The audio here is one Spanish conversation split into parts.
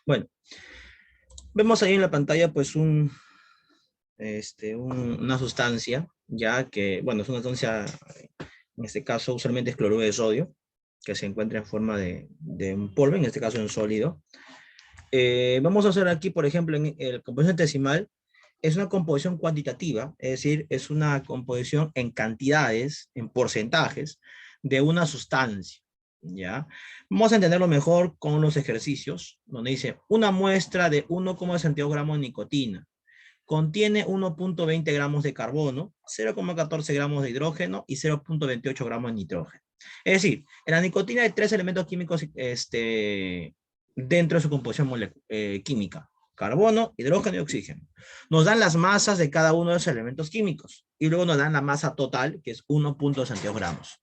Bueno, vemos ahí en la pantalla pues una sustancia, ya que, bueno, es una sustancia, en este caso usualmente es cloruro de sodio, que se encuentra en forma de un polvo, en este caso en sólido. Vamos a hacer aquí, por ejemplo, en el composición decimal, es una composición cuantitativa, es decir, es una composición en cantidades, en porcentajes, de una sustancia, ¿ya? Vamos a entenderlo mejor con los ejercicios, donde dice, una muestra de 1,62 gramos de nicotina, contiene 1,20 gramos de carbono, 0,14 gramos de hidrógeno y 0,28 gramos de nitrógeno. Es decir, en la nicotina hay tres elementos químicos dentro de su composición química: carbono, hidrógeno y oxígeno. Nos dan las masas de cada uno de esos elementos químicos y luego nos dan la masa total, que es 1,62 gramos.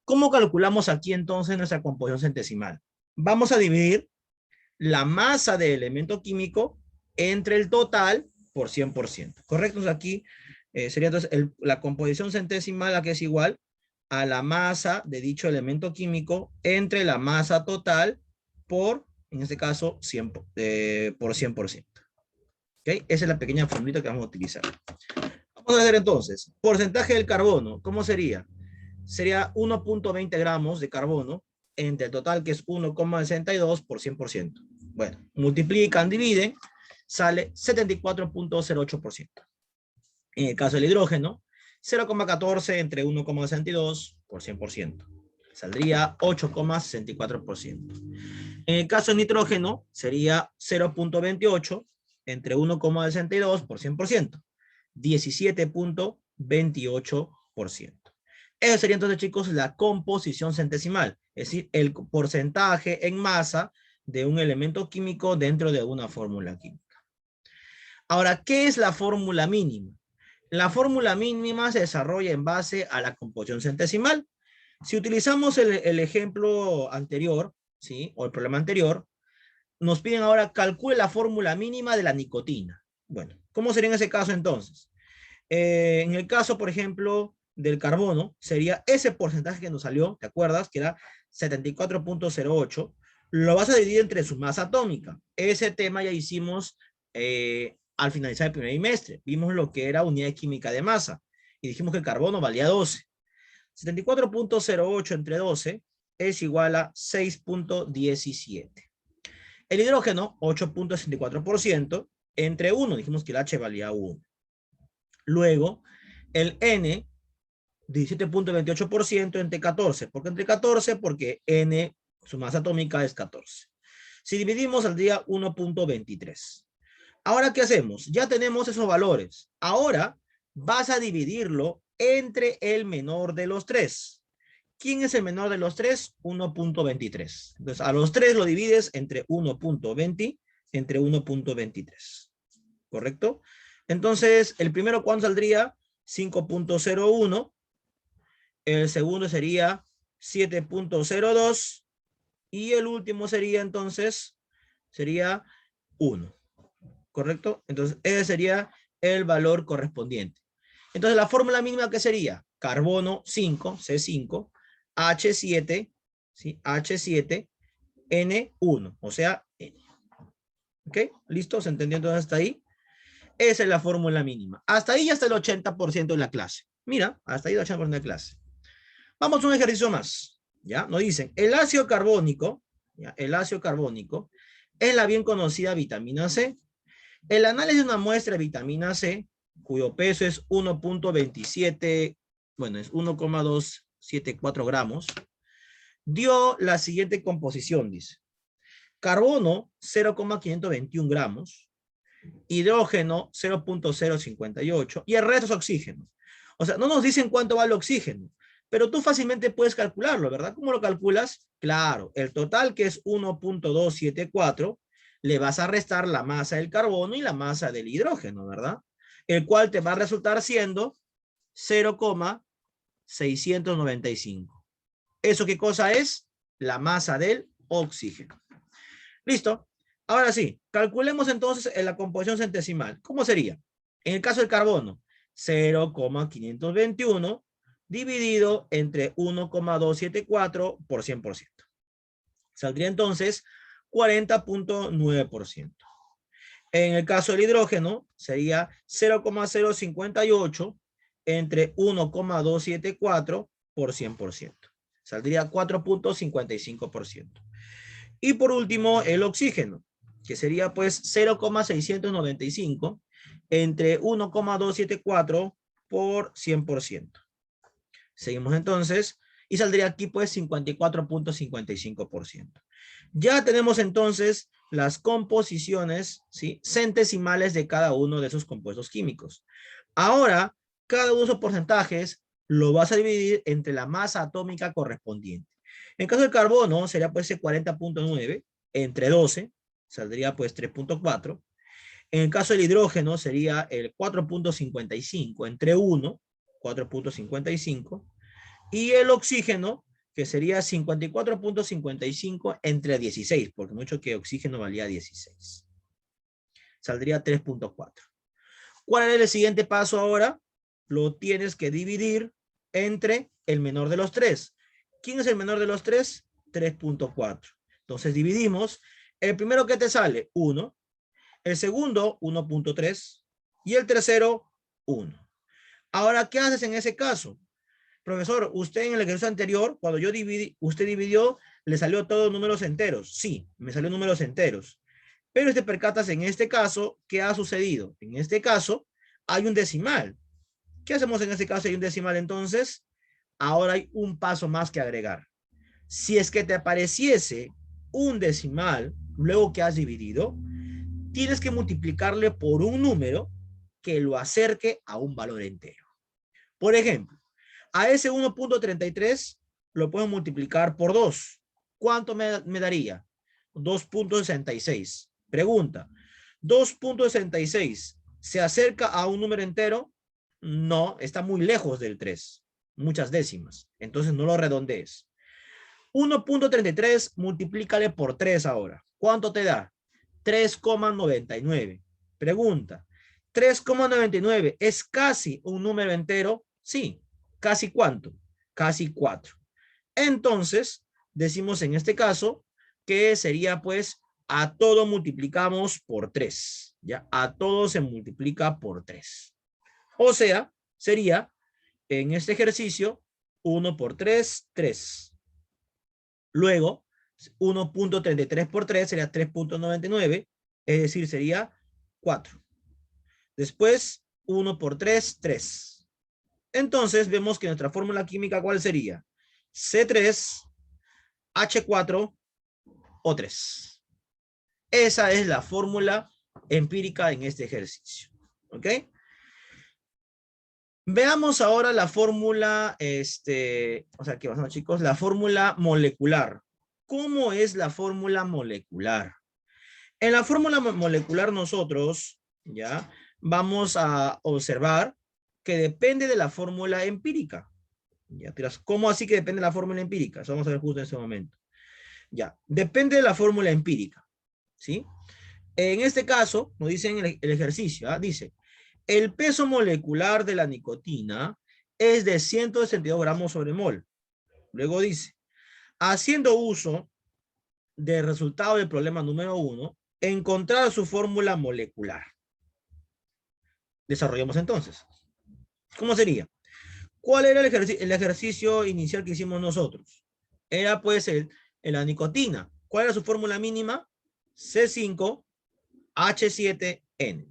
¿Cómo calculamos aquí entonces nuestra composición centesimal? Vamos a dividir la masa del elemento químico entre el total por 100%. ¿Correcto? Entonces aquí sería entonces la composición centesimal, que es igual a la masa de dicho elemento químico entre la masa total por, en este caso, por 100%. ¿Okay? Esa es la pequeña formulita que vamos a utilizar. Vamos a hacer entonces, porcentaje del carbono, ¿cómo sería? Sería 1,20 gramos de carbono entre el total, que es 1,62 por 100%. Bueno, multiplican, dividen, sale 74,08%. En el caso del hidrógeno, 0,14 entre 1,62 por 100%. Saldría 8,64%. En el caso del nitrógeno, sería 0,28 entre 1,62 por 100%. 17,28%. Eso sería entonces, chicos, la composición centesimal, es decir, el porcentaje en masa de un elemento químico dentro de una fórmula química. Ahora, ¿qué es la fórmula mínima? La fórmula mínima se desarrolla en base a la composición centesimal. Si utilizamos el ejemplo anterior, ¿sí? O el problema anterior, nos piden ahora calcule la fórmula mínima de la nicotina. Bueno, ¿cómo sería en ese caso entonces? En el caso, por ejemplo, del carbono, sería ese porcentaje que nos salió, ¿te acuerdas? Que era 74,08. Lo vas a dividir entre su masa atómica. Ese tema ya hicimos al finalizar el primer trimestre. Vimos lo que era unidad química de masa y dijimos que el carbono valía 12. 74,08 entre 12 es igual a 6,17. El hidrógeno, 8,64% entre 1. Dijimos que el H valía 1. Luego, el N, 17,28% entre 14. ¿Por qué entre 14? Porque N, su masa atómica es 14. Si dividimos, saldría 1,23. Ahora, ¿qué hacemos? Ya tenemos esos valores. Ahora vas a dividirlo entre el menor de los tres. ¿Quién es el menor de los tres? 1,23. Entonces, a los tres lo divides entre 1,20, entre 1,23. ¿Correcto? Entonces, el primero, ¿cuánto saldría? 5,01. El segundo sería 7,02. Y el último sería, entonces, sería 1. ¿Correcto? Entonces, ese sería el valor correspondiente. Entonces, la fórmula mínima, ¿qué sería? Carbono 5, C5, H7, ¿sí? H7, N1, o sea, N. ¿Ok? ¿Listo? ¿Se entendió entonces hasta ahí? Esa es la fórmula mínima. Hasta ahí ya está el 80% de la clase. Mira, hasta ahí el 80% de la clase. Vamos a un ejercicio más. ¿Ya? Nos dicen, el ácido carbónico, ¿ya? El ácido carbónico es la bien conocida vitamina C. El análisis de una muestra de vitamina C, cuyo peso es 1,27, bueno, es 1,274 gramos, dio la siguiente composición, dice. Carbono, 0,521 gramos, hidrógeno 0,058 y el resto es oxígeno. O sea, no nos dicen cuánto vale el oxígeno, pero tú fácilmente puedes calcularlo, ¿verdad? ¿Cómo lo calculas? Claro, el total, que es 1,274, le vas a restar la masa del carbono y la masa del hidrógeno, ¿verdad? El cual te va a resultar siendo 0,695. ¿Eso qué cosa es? La masa del oxígeno. ¿Listo? Ahora sí, calculemos entonces la composición centesimal. ¿Cómo sería? En el caso del carbono, 0,521 dividido entre 1,274 por 100%. Saldría entonces 40.9%. En el caso del hidrógeno, sería 0,058 entre 1,274 por 100%. Saldría 4.55%. Y por último, el oxígeno, que sería pues 0,695 entre 1,274 por 100%. Seguimos entonces y saldría aquí pues 54.55%. Ya tenemos entonces las composiciones, ¿sí?, centesimales de cada uno de esos compuestos químicos. Ahora, cada uno de esos porcentajes lo vas a dividir entre la masa atómica correspondiente. En caso del carbono sería pues ese 40.9 entre 12, saldría pues 3.4. En el caso del hidrógeno sería el 4.55 entre 1, 4.55. Y el oxígeno, que sería 54.55 entre 16, porque mucho que oxígeno valía 16. Saldría 3.4. ¿Cuál es el siguiente paso ahora? Lo tienes que dividir entre el menor de los tres. ¿Quién es el menor de los tres? 3.4. Entonces dividimos. El primero que te sale, 1. El segundo, 1.3. Y el tercero, 1. Ahora, ¿qué haces en ese caso? Profesor, usted en el ejercicio anterior, cuando yo dividí, usted dividió, le salió todos números enteros. Sí, me salió números enteros. Pero te percatas en este caso, ¿qué ha sucedido? En este caso, hay un decimal. ¿Qué hacemos en este caso? Hay un decimal, entonces, ahora hay un paso más que agregar. Si es que te apareciese un decimal, luego que has dividido, tienes que multiplicarle por un número que lo acerque a un valor entero. Por ejemplo, a ese 1.33 lo puedo multiplicar por 2. ¿Cuánto me daría? 2.66. Pregunta, ¿2.66 se acerca a un número entero? No, está muy lejos del 3. Muchas décimas. Entonces no lo redondees. 1.33 multiplícale por 3 ahora. ¿Cuánto te da? 3,99. Pregunta, ¿3,99 es casi un número entero? Sí. ¿Casi cuánto? Casi 4. Entonces, decimos en este caso que sería pues a todo multiplicamos por 3. ¿Ya? A todo se multiplica por 3. O sea, sería en este ejercicio 1 por 3, 3. Luego, 1.33 por 3 sería 3.99, es decir, sería 4. Después, 1 por 3, 3. Entonces, vemos que nuestra fórmula química, ¿cuál sería? C3, H4, O3. Esa es la fórmula empírica en este ejercicio. ¿Ok? Veamos ahora la fórmula, o sea, ¿qué pasa, chicos? La fórmula molecular. ¿Cómo es la fórmula molecular? En la fórmula molecular nosotros, ¿ya? Vamos a observar que depende de la fórmula empírica. Ya, ¿cómo así que depende de la fórmula empírica? Eso vamos a ver justo en ese momento. Ya, depende de la fórmula empírica, ¿sí? En este caso, nos dicen el ejercicio, ¿ah? Dice, el peso molecular de la nicotina es de 162 gramos sobre mol. Luego dice, haciendo uso del resultado del problema número 1, encontrar su fórmula molecular. Desarrollamos entonces. ¿Cómo sería? ¿Cuál era el ejercicio inicial que hicimos nosotros? Era pues la nicotina. ¿Cuál era su fórmula mínima? C5H7N.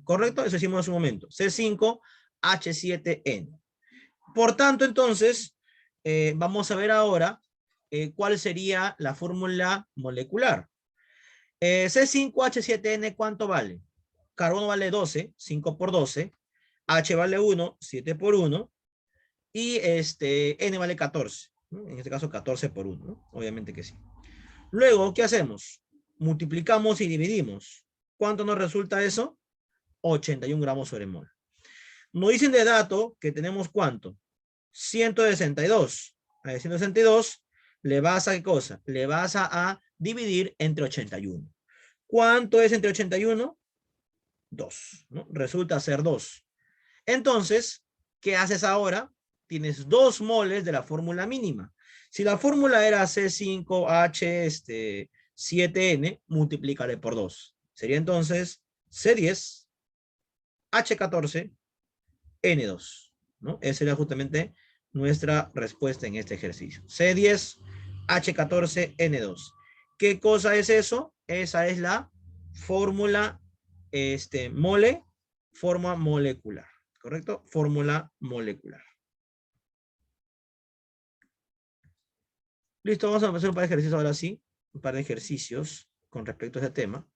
¿Correcto? Eso hicimos en su momento. C5H7N. Por tanto, entonces, vamos a ver ahora cuál sería la fórmula molecular. C5H7N, ¿cuánto vale? Carbono vale 12, 5 por 12. H vale 1, 7 por 1. Y N vale 14. ¿No? En este caso 14 por 1. ¿No? Obviamente que sí. Luego, ¿qué hacemos? Multiplicamos y dividimos. ¿Cuánto nos resulta eso? 81 gramos sobre mol. Nos dicen de dato que tenemos ¿cuánto? 162. A 162 le vas a ¿qué cosa? Le vas a dividir entre 81. ¿Cuánto es entre 81? 2. ¿No? Resulta ser 2. Entonces, ¿qué haces ahora? Tienes 2 moles de la fórmula mínima. Si la fórmula era C5H, 7N multiplicaré por 2. Sería entonces C10, H14, N2, ¿no? Esa sería justamente nuestra respuesta en este ejercicio. C10, H14, N2. ¿Qué cosa es eso? Esa es la fórmula forma molecular, ¿correcto? Fórmula molecular. Listo, vamos a hacer un par de ejercicios ahora sí. Un par de ejercicios con respecto a este tema.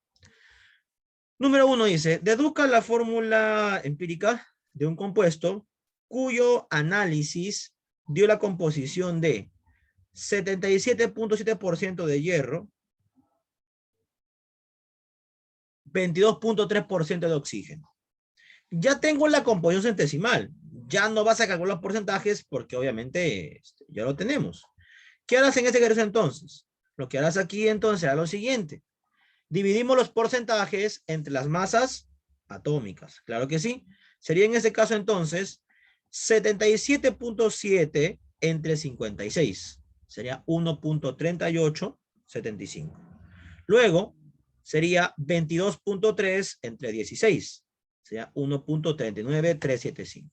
Número 1 dice, deduzca la fórmula empírica de un compuesto cuyo análisis dio la composición de 77.7% de hierro, 22.3% de oxígeno. Ya tengo la composición centesimal. Ya no vas a calcular los porcentajes porque obviamente ya lo tenemos. ¿Qué harás en este ejercicio entonces? Lo que harás aquí entonces será lo siguiente. Dividimos los porcentajes entre las masas atómicas. Claro que sí. Sería en este caso entonces 77.7 entre 56. Sería 1.3875. Luego sería 22.3 entre 16. Sería 1.39375.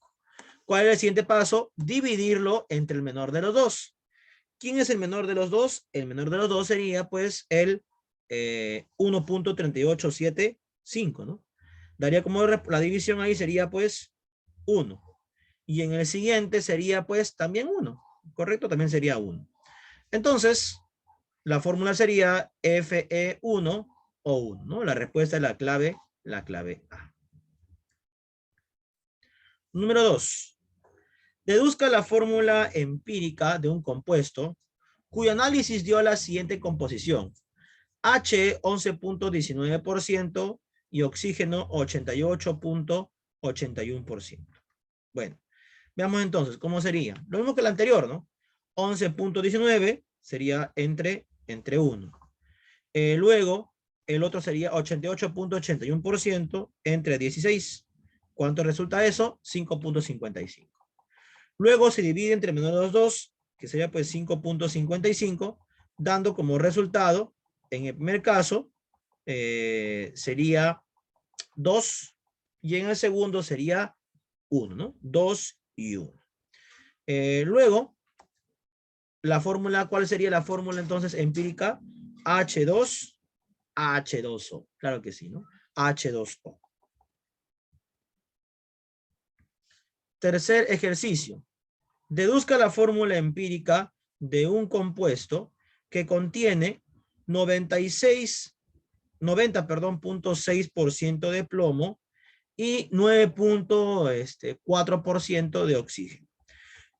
¿Cuál es el siguiente paso? Dividirlo entre el menor de los dos. ¿Quién es el menor de los dos? El menor de los dos sería pues el 1.3875, ¿no? Daría como la división ahí sería pues 1. Y en el siguiente sería pues también 1. ¿Correcto? También sería 1. Entonces, la fórmula sería Fe1 o 1, ¿no? La respuesta es la clave A. Número 2. Deduzca la fórmula empírica de un compuesto cuyo análisis dio la siguiente composición. H 11.19% y oxígeno 88.81%. Bueno, veamos entonces cómo sería. Lo mismo que el anterior, ¿no? 11.19 sería entre 1. Luego, el otro sería 88.81% entre 16. ¿Cuánto resulta eso? 5.55. Luego se divide entre el menor de los dos, que sería pues 5.55, dando como resultado, en el primer caso, sería 2, y en el segundo sería 1, ¿no? 2 y 1. Luego, la fórmula, ¿cuál sería la fórmula entonces empírica? H2, H2O. Claro que sí, ¿no? H2O. Tercer ejercicio. Deduzca la fórmula empírica de un compuesto que contiene 90.6% de plomo y 9.4% de oxígeno.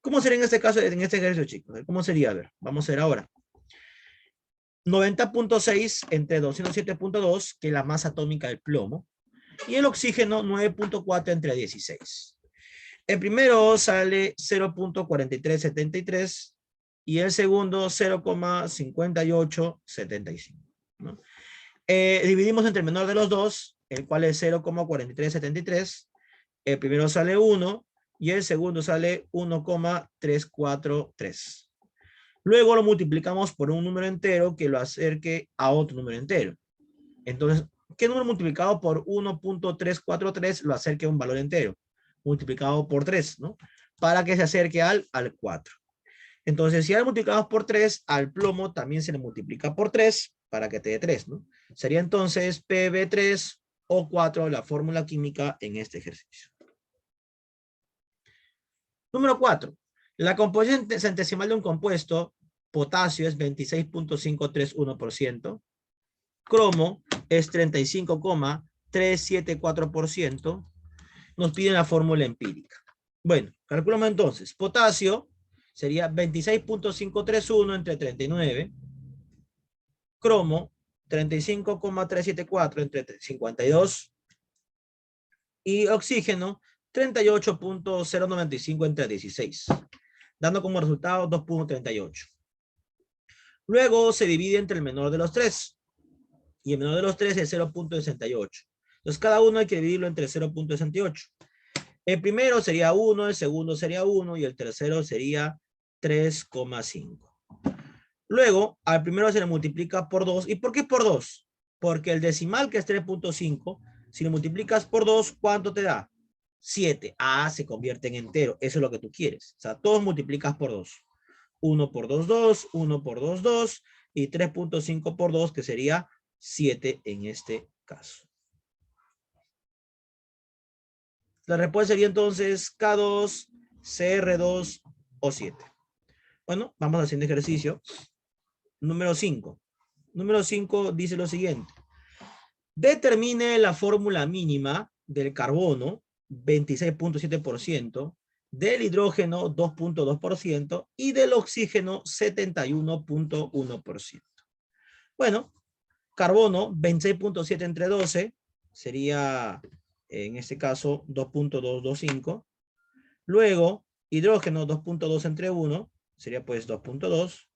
¿Cómo sería en este caso, en este ejercicio, chicos? ¿Cómo sería? A ver, vamos a ver ahora. 90.6 entre 207.2, que es la masa atómica del plomo, y el oxígeno 9.4 entre 16. El primero sale 0.4373 y el segundo 0.5875, ¿no? Dividimos entre el menor de los dos, el cual es 0.4373. El primero sale 1 y el segundo sale 1.343. Luego lo multiplicamos por un número entero que lo acerque a otro número entero. Entonces, ¿qué número multiplicado por 1.343 lo acerque a un valor entero? Multiplicado por 3, ¿no? Para que se acerque al 4. Entonces, si al multiplicamos por 3, al plomo también se le multiplica por 3 para que te dé 3, ¿no? Sería entonces PB3 o 4 la fórmula química en este ejercicio. Número 4. La composición centesimal de un compuesto, potasio es 26.531%, cromo es 35.374%, nos piden la fórmula empírica. Bueno, calculamos entonces. Potasio sería 26.531 entre 39. Cromo, 35.374 entre 52. Y oxígeno, 38.095 entre 16. Dando como resultado 2.38. Luego se divide entre el menor de los tres. Y el menor de los tres es 0.68. Entonces cada uno hay que dividirlo entre 0.68. El primero sería 1, el segundo sería 1 y el tercero sería 3,5. Luego, al primero se le multiplica por 2. ¿Y por qué por 2? Porque el decimal, que es 3.5, si lo multiplicas por 2, ¿cuánto te da? 7. Ah, se convierte en entero. Eso es lo que tú quieres. O sea, todos multiplicas por 2. 1 por 2, 2. 1 por 2, 2. Y 3.5 por 2, que sería 7 en este caso. La respuesta sería entonces K2, CR2 o 7. Bueno, vamos al siguiente ejercicio. Número 5. Número 5 dice lo siguiente. Determine la fórmula mínima del carbono, 26.7%, del hidrógeno, 2.2%, y del oxígeno, 71.1%. Bueno, carbono, 26.7 entre 12, sería, en este caso, 2.225. Luego, hidrógeno, 2.2 entre 1, sería pues 2.2.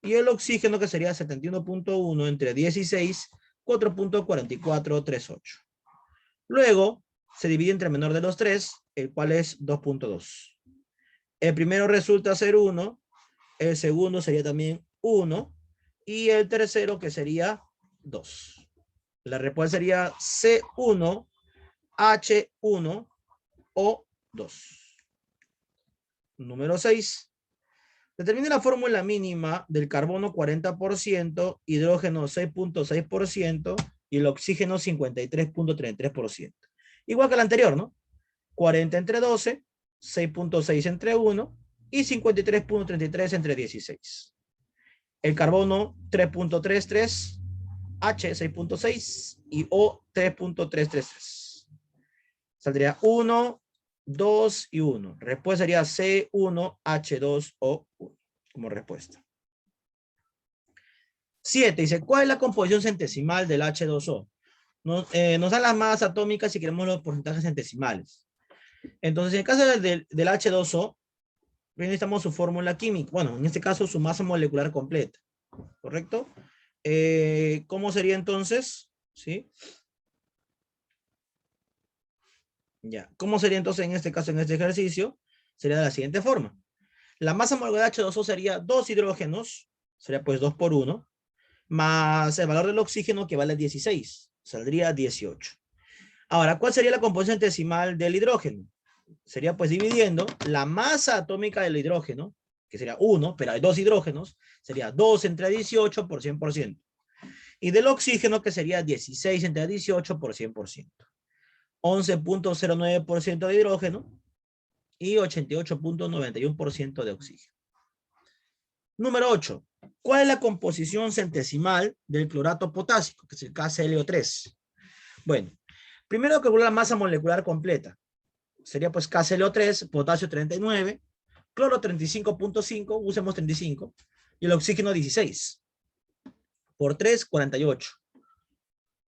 Y el oxígeno, que sería 71.1 entre 16, 4.4438. Luego, se divide entre el menor de los tres, el cual es 2.2. El primero resulta ser 1, el segundo sería también 1, y el tercero, que sería 2. La respuesta sería C1, H1 o 2. Número 6. Determine la fórmula mínima del carbono 40%, hidrógeno 6.6% y el oxígeno 53.33%. Igual que la anterior, ¿no? 40 entre 12, 6.6 entre 1 y 53.33 entre 16. El carbono 3.33, H 6.6 y O 3.333. Saldría 1, 2 y 1. Respuesta sería C1, H2 o 1 como respuesta. 7 dice, ¿cuál es la composición centesimal del H2O? Nos dan las masas atómicas si queremos los porcentajes centesimales. Entonces, en el caso del H2O, necesitamos su fórmula química. Bueno, en este caso, su masa molecular completa. ¿Correcto? ¿Cómo sería entonces? ¿Sí? Ya. ¿Cómo sería entonces en este caso, en este ejercicio? Sería de la siguiente forma. La masa molecular de H2O sería 2 hidrógenos, sería pues 2 por 1, más el valor del oxígeno que vale 16, saldría 18. Ahora, ¿cuál sería la composición decimal del hidrógeno? Sería pues dividiendo la masa atómica del hidrógeno, que sería 1, pero hay 2 hidrógenos, sería 2 entre 18 por 100%. Y del oxígeno, que sería 16 entre 18 por 100%. 11.09% de hidrógeno y 88.91% de oxígeno. Número 8. ¿Cuál es la composición centesimal del clorato potásico, que es el KClO3? Bueno, primero calcular la masa molecular completa. Sería pues KClO3, potasio 39, cloro 35.5, usemos 35, y el oxígeno 16. Por 3, 48.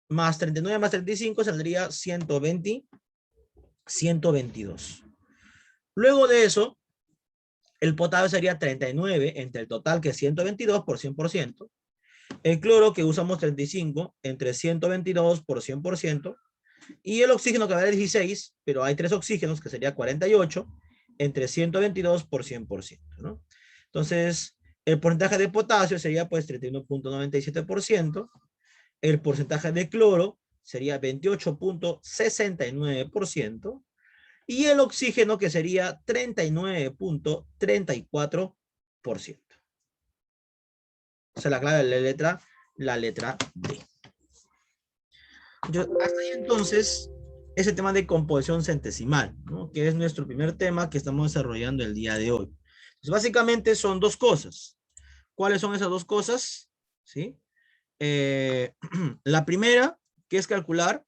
Más 39 más 35 saldría 120, 122. Luego de eso, el potasio sería 39 entre el total, que es 122 por 100%. El cloro, que usamos 35 entre 122 por 100%. Y el oxígeno, que vale 16, pero hay 3 oxígenos, que sería 48 entre 122 por 100%, ¿no? Entonces, el porcentaje de potasio sería pues 31.97%. El porcentaje de cloro sería 28.69%. Y el oxígeno, que sería 39.34%. O sea, la clave de la letra D. Hasta ahí entonces, ese tema de composición centesimal, ¿no? Que es nuestro primer tema que estamos desarrollando el día de hoy. Entonces, básicamente son dos cosas. ¿Cuáles son esas dos cosas? ¿Sí? La primera, que es calcular